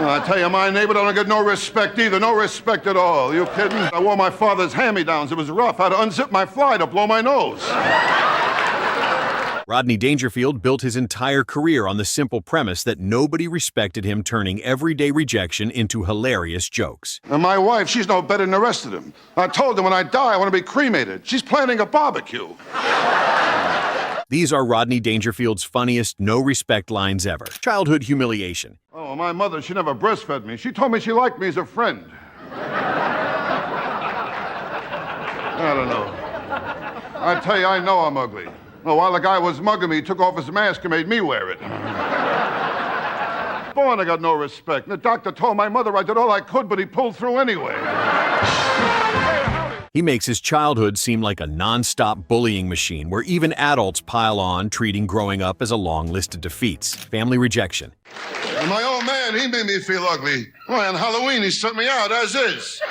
I tell you, my neighbor don't get no respect either. No respect at all. You kidding? I wore my father's hand-me-downs. It was rough. I had to unzip my fly to blow my nose. Rodney Dangerfield built his entire career on the simple premise that nobody respected him turning everyday rejection into hilarious jokes. And my wife, she's no better than the rest of them. I told them when I die, I want to be cremated. She's planning a barbecue. These are Rodney Dangerfield's funniest no-respect lines ever. Childhood humiliation. Oh, my mother, she never breastfed me. She told me she liked me as a friend. I don't know. I tell you, I know I'm ugly. Well, while the guy was mugging me, he took off his mask and made me wear it. Born, I got no respect. The doctor told my mother I did all I could, but he pulled through anyway. He makes his childhood seem like a non-stop bullying machine where even adults pile on, treating growing up as a long list of defeats. Family rejection. And my old man, he made me feel ugly. Why, on Halloween, he sent me out as is.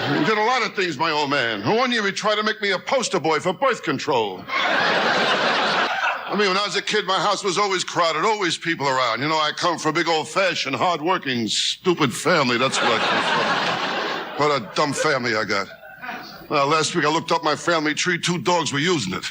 He did a lot of things, my old man. One year, he tried to make me a poster boy for birth control. I mean, when I was a kid, my house was always crowded, always people around. You know, I come from a big old-fashioned, hard-working, stupid family. That's what I come from. What a dumb family I got. Well, last week I looked up my family tree. 2 dogs were using it.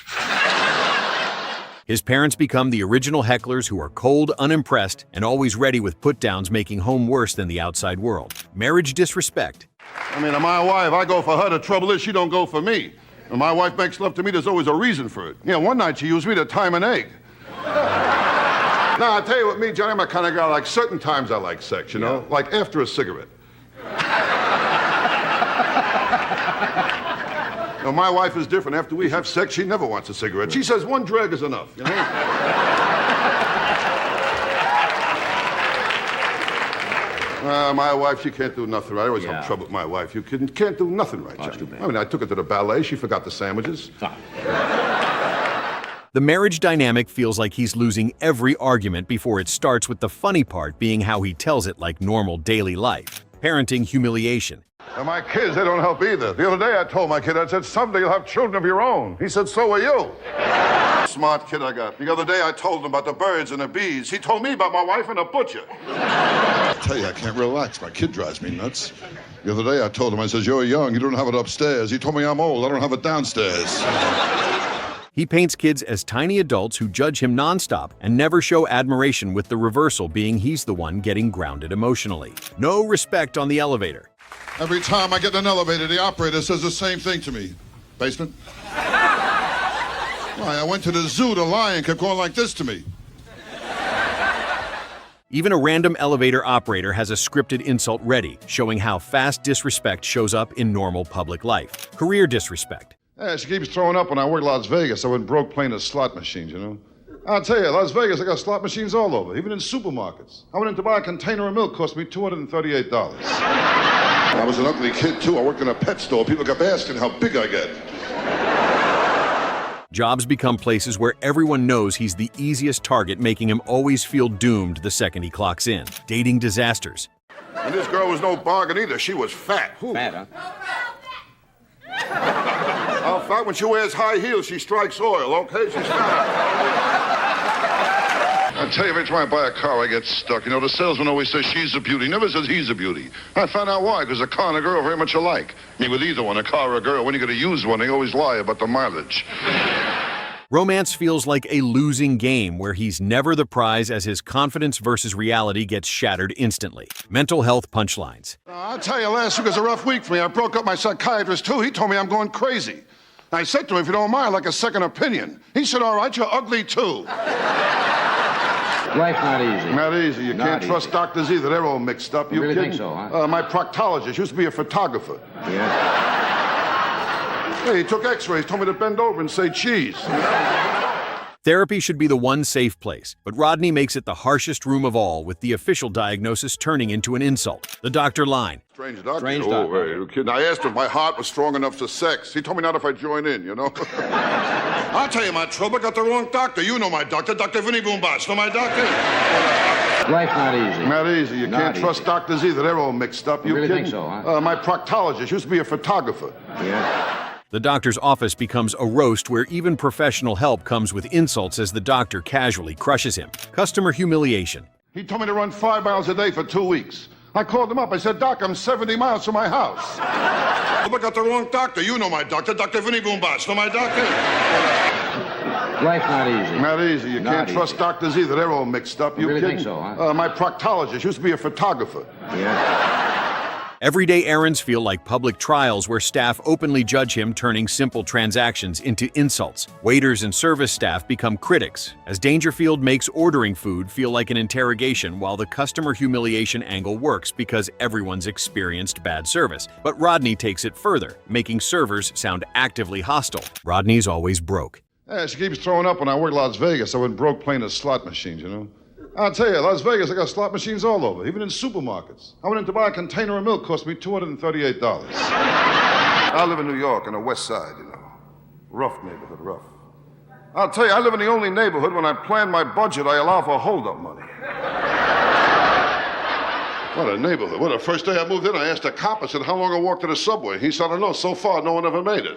His parents become the original hecklers who are cold, unimpressed, and always ready with put-downs, making home worse than the outside world. Marriage disrespect. I mean, my wife, I go for her. The trouble is she don't go for me. When my wife makes love to me, there's always a reason for it. Yeah, one night she used me to time an egg. Now, I tell you what, me, Johnny, I'm a kind of guy, like certain times I like sex, you know? Like after a cigarette. Now, my wife is different. After we have sex, she never wants a cigarette. She says 1 drag is enough, you know? My wife, she can't do nothing right. I always have trouble with my wife. You can't do nothing right, Johnny. I mean, I took her to the ballet. She forgot the sandwiches. The marriage dynamic feels like he's losing every argument before it starts, with the funny part being how he tells it like normal daily life. Parenting humiliation. And my kids, they don't help either. The other day I told my kid, I said, someday you'll have children of your own. He said, so will you. Smart kid I got. The other day I told him about the birds and the bees. He told me about my wife and a butcher. I tell you, I can't relax. My kid drives me nuts. The other day I told him, I says, you're young, you don't have it upstairs. He told me I'm old, I don't have it downstairs. He paints kids as tiny adults who judge him nonstop and never show admiration, with the reversal being he's the one getting grounded emotionally. No respect on the elevator. Every time I get in an elevator, the operator says the same thing to me. Basement? Why, I went to the zoo, the lion kept going like this to me. Even a random elevator operator has a scripted insult ready, showing how fast disrespect shows up in normal public life. Career disrespect. Yeah, she keeps throwing up when I worked in Las Vegas. I went broke playing the slot machines, you know? I'll tell you, Las Vegas, I got slot machines all over, even in supermarkets. I went in to buy a container of milk, cost me $238. I was an ugly kid, too. I worked in a pet store. People kept asking how big I get. Jobs become places where everyone knows he's the easiest target, making him always feel doomed the second he clocks in. Dating disasters. And this girl was no bargain either. She was fat. Fat, huh? How fat? When she wears high heels, she strikes oil, okay? She's fat. I tell you, every time I buy a car, I get stuck. You know, the salesman always says she's a beauty, never says he's a beauty. I found out why, because a car and a girl are very much alike. I mean, with either one, a car or a girl, when you're going to use one, they always lie about the mileage. Romance feels like a losing game where he's never the prize, as his confidence versus reality gets shattered instantly. Mental health punchlines. I'll tell you, last week was a rough week for me. I broke up my psychiatrist, too. He told me I'm going crazy. I said to him, if you don't mind, I'd like a second opinion. He said, all right, you're ugly, too. Life's not easy. Not easy. You can't trust doctors either. They're all mixed up. You really kidding? think so, huh? My proctologist used to be a photographer. Yeah? Hey, he took x-rays, told me to bend over and say cheese. Therapy should be the one safe place, but Rodney makes it the harshest room of all, with the official diagnosis turning into an insult. The doctor line. Strange doctor. Strange Oh, doctor. hey, you kidding? I asked him if my heart was strong enough for sex. He told me not if I join in, you know? I'll tell you my trouble. I got the wrong doctor. You know my doctor. Dr. Vinny Boombas. Know my doctor? Life's not easy. Not easy. You can't trust doctors either. They're all mixed up. You really kidding? think so, huh? My proctologist used to be a photographer. Yeah? The doctor's office becomes a roast where even professional help comes with insults as the doctor casually crushes him. Customer humiliation. He told me to run 5 miles a day for 2 weeks. I called him up. I said, Doc, I'm 70 miles from my house. Oh, I got the wrong doctor. You know my doctor, Dr. Vinny Goombas. Know my doctor? Life not easy. Not easy. You can't trust doctors either. They're all mixed up. You really kidding? think so, huh? My proctologist used to be a photographer. Yeah. Everyday errands feel like public trials where staff openly judge him, turning simple transactions into insults. Waiters and service staff become critics, as Dangerfield makes ordering food feel like an interrogation, while the customer humiliation angle works because everyone's experienced bad service. But Rodney takes it further, making servers sound actively hostile. Rodney's always broke. Yeah, she keeps throwing up when I worked Las Vegas. I went broke playing the slot machines, you know. I'll tell you, Las Vegas, I got slot machines all over, even in supermarkets. I went in to buy a container of milk, cost me $238. I live in New York on the west side, you know. Rough neighborhood, rough. I'll tell you, I live in the only neighborhood when I plan my budget, I allow for hold-up money. What a neighborhood. Well, the first day I moved in, I asked a cop, I said, how long I walk to the subway? He said, I don't know, so far, no one ever made it.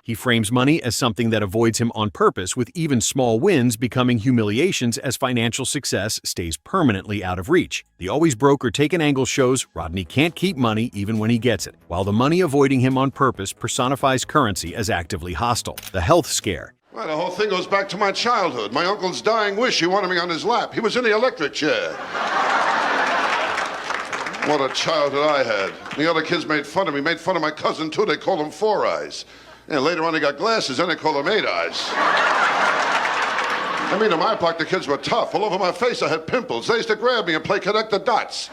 He frames money as something that avoids him on purpose, with even small wins becoming humiliations as financial success stays permanently out of reach. The always broke or taken angle shows Rodney can't keep money even when he gets it, while the money avoiding him on purpose personifies currency as actively hostile. The health scare. Well, the whole thing goes back to my childhood. My uncle's dying wish, he wanted me on his lap. He was in the electric chair. What a childhood I had. The other kids made fun of me, made fun of my cousin too. They called him Four Eyes. And later on, he got glasses, then they called him Eight Eyes. I mean, in my block, the kids were tough. All over my face, I had pimples. They used to grab me and play connect the dots.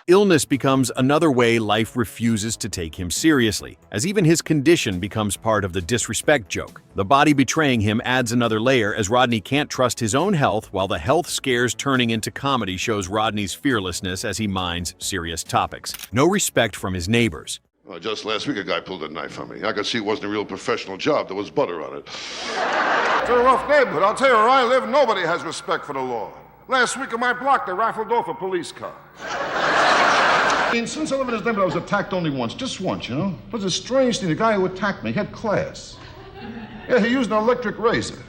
Illness becomes another way life refuses to take him seriously, as even his condition becomes part of the disrespect joke. The body betraying him adds another layer, as Rodney can't trust his own health, while the health scares turning into comedy shows Rodney's fearlessness as he minds serious topics. No respect from his neighbors. Well, just last week, a guy pulled a knife on me. I could see it wasn't a real professional job. There was butter on it. It's a rough neighborhood. I'll tell you, where I live, nobody has respect for the law. Last week on my block, they rifled off a police car. I mean, since I live in this neighborhood, I was attacked only once. Just once, you know? It was a strange thing. The guy who attacked me had class. Yeah, he used an electric razor.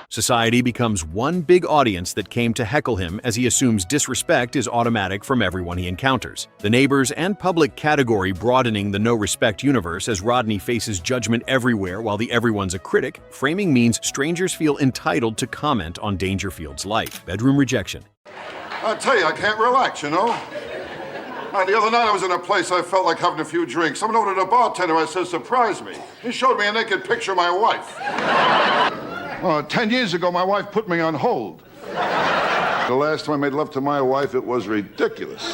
Society becomes one big audience that came to heckle him, as he assumes disrespect is automatic from everyone he encounters. The neighbors and public category broadening the no-respect universe as Rodney faces judgment everywhere while the everyone's a critic. Framing means strangers feel entitled to comment on Dangerfield's life. Bedroom rejection. I tell you, I can't relax, you know? The other night I was in a place I felt like having a few drinks. I went over to the bartender, I said, surprise me. He showed me a naked picture of my wife. 10 years ago, my wife put me on hold. The last time I made love to my wife, it was ridiculous.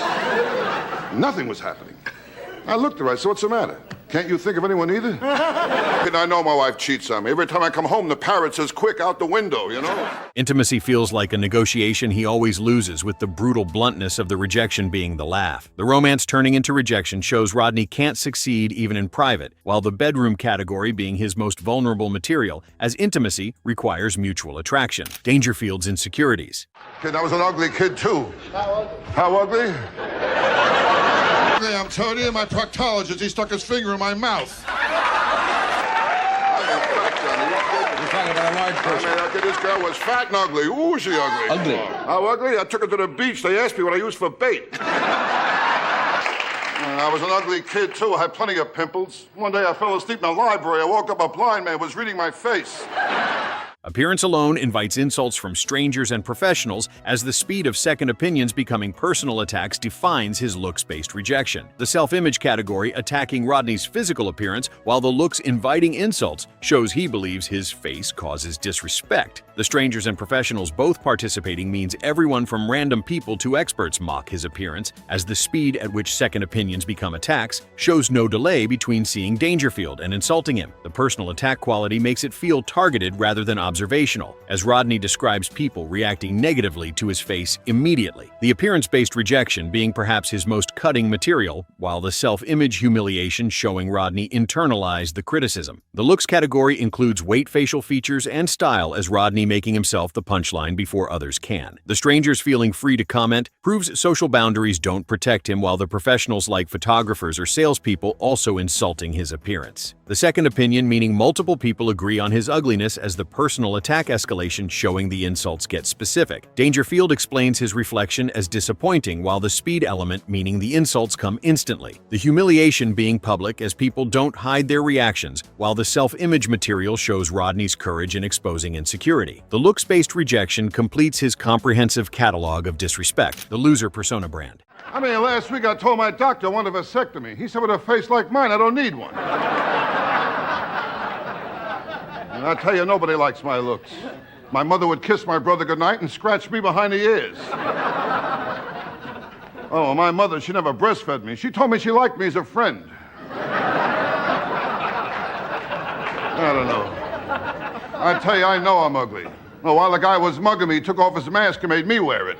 Nothing was happening. I looked at her, I said, what's the matter? Can't you think of anyone either? And I know my wife cheats on me. Every time I come home, the parrot says, quick, out the window, you know? Intimacy feels like a negotiation he always loses, with the brutal bluntness of the rejection being the laugh. The romance turning into rejection shows Rodney can't succeed even in private, while the bedroom category being his most vulnerable material, as intimacy requires mutual attraction. Dangerfield's Insecurities. Kid, I was an ugly kid, too. How ugly? I'm telling you, my proctologist, he stuck his finger in my mouth. You're talking about a large person. I mean, this girl was fat and ugly. Ooh, was she ugly. Ugly. How ugly? I took her to the beach. They asked me what I used for bait. I was an ugly kid, too. I had plenty of pimples. One day I fell asleep in the library. I woke up, a blind man was reading my face. Appearance alone invites insults from strangers and professionals, as the speed of second opinions becoming personal attacks defines his looks-based rejection. The self-image category attacking Rodney's physical appearance, while the looks inviting insults shows he believes his face causes disrespect. The strangers and professionals both participating means everyone from random people to experts mock his appearance, as the speed at which second opinions become attacks shows no delay between seeing Dangerfield and insulting him. The personal attack quality makes it feel targeted rather than observational, as Rodney describes people reacting negatively to his face immediately. The appearance-based rejection being perhaps his most cutting material, while the self-image humiliation showing Rodney internalized the criticism. The looks category includes weight, facial features, and style, as Rodney making himself the punchline before others can. The strangers feeling free to comment proves social boundaries don't protect him, while the professionals like photographers or salespeople also insulting his appearance. The second opinion meaning multiple people agree on his ugliness as the personal attack escalation showing the insults get specific. Dangerfield explains his reflection as disappointing, while the speed element meaning the insults come instantly. The humiliation being public as people don't hide their reactions, while the self-image material shows Rodney's courage in exposing insecurity. The looks-based rejection completes his comprehensive catalog of disrespect, the loser persona brand. I mean, last week I told my doctor I want a vasectomy. He said with a face like mine, I don't need one. And I tell you, nobody likes my looks. My mother would kiss my brother goodnight and scratch me behind the ears. Oh, my mother, she never breastfed me. She told me she liked me as a friend. I don't know. I tell you, I know I'm ugly. Oh, while the guy was mugging me, he took off his mask and made me wear it.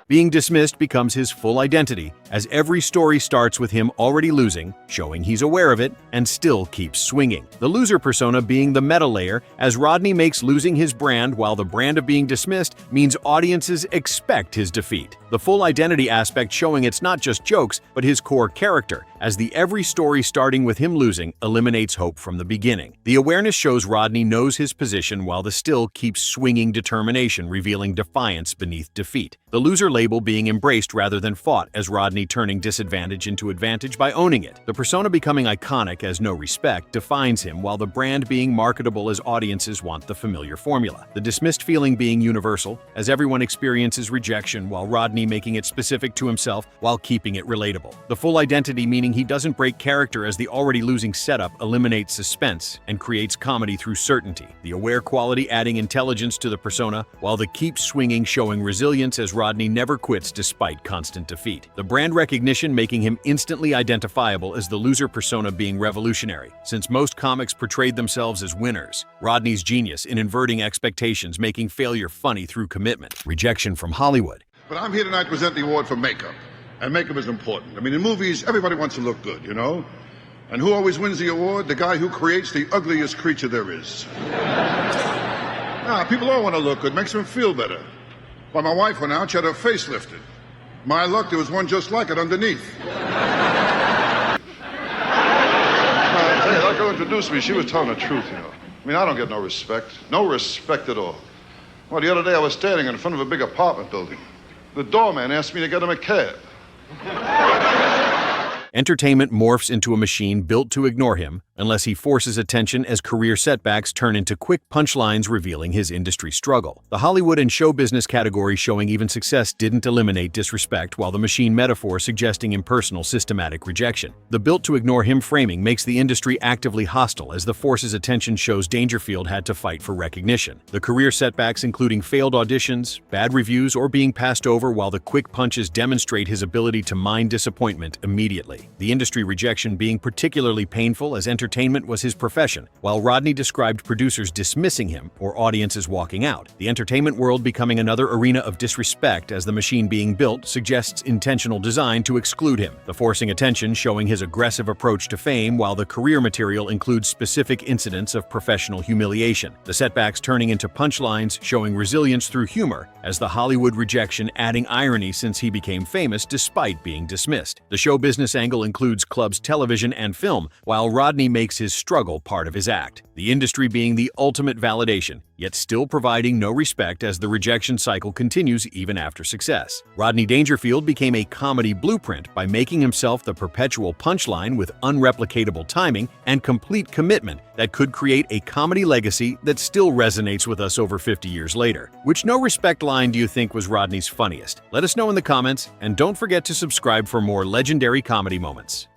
Being dismissed becomes his full identity, as every story starts with him already losing, showing he's aware of it, and still keeps swinging. The loser persona being the meta layer, as Rodney makes losing his brand, while the brand of being dismissed means audiences expect his defeat. The full identity aspect showing it's not just jokes, but his core character, as the every story starting with him losing eliminates hope from the beginning. The awareness shows Rodney knows his position, while the still keeps swinging determination, revealing defiance beneath defeat. The loser label being embraced rather than fought, as Rodney turning disadvantage into advantage by owning it. The persona becoming iconic as no respect defines him, while the brand being marketable as audiences want the familiar formula. The dismissed feeling being universal, as everyone experiences rejection, while Rodney making it specific to himself while keeping it relatable. The full identity meaning he doesn't break character, as the already losing setup eliminates suspense and creates comedy through certainty. The aware quality adding intelligence to the persona, while the keep swinging showing resilience, as Rodney never quits despite constant defeat. The brand recognition making him instantly identifiable as the loser persona being revolutionary, since most comics portrayed themselves as winners. Rodney's genius in inverting expectations, making failure funny through commitment. Rejection from Hollywood. But I'm here tonight to present the award for makeup. And makeup is important. I mean, in movies, everybody wants to look good, you know? And who always wins the award? The guy who creates the ugliest creature there is. People all want to look good. Makes them feel better. Well, my wife went out, she had her face lifted. My luck, there was one just like it underneath. I tell you, that girl introduced me, she was telling the truth, you know. I mean, I don't get no respect. No respect at all. Well, the other day I was standing in front of a big apartment building. The doorman asked me to get him a cab. Entertainment morphs into a machine built to ignore him unless he forces attention, as career setbacks turn into quick punchlines revealing his industry struggle. The Hollywood and show business category showing even success didn't eliminate disrespect, while the machine metaphor suggesting impersonal systematic rejection. The built to ignore him framing makes the industry actively hostile, as the force's attention shows Dangerfield had to fight for recognition. The career setbacks including failed auditions, bad reviews, or being passed over, while the quick punches demonstrate his ability to mine disappointment immediately. The industry rejection being particularly painful, as entertainment was his profession, while Rodney described producers dismissing him or audiences walking out. The entertainment world becoming another arena of disrespect, as the machine being built suggests intentional design to exclude him. The forcing attention showing his aggressive approach to fame, while the career material includes specific incidents of professional humiliation. The setbacks turning into punchlines showing resilience through humor, as the Hollywood rejection adding irony since he became famous despite being dismissed. The show business angle includes clubs, television, and film, while Rodney makes his struggle part of his act. The industry being the ultimate validation, yet still providing no respect, as the rejection cycle continues even after success. Rodney Dangerfield became a comedy blueprint by making himself the perpetual punchline with unreplicatable timing and complete commitment that could create a comedy legacy that still resonates with us over 50 years later. Which no respect line do you think was Rodney's funniest? Let us know in the comments, and don't forget to subscribe for more legendary comedy moments.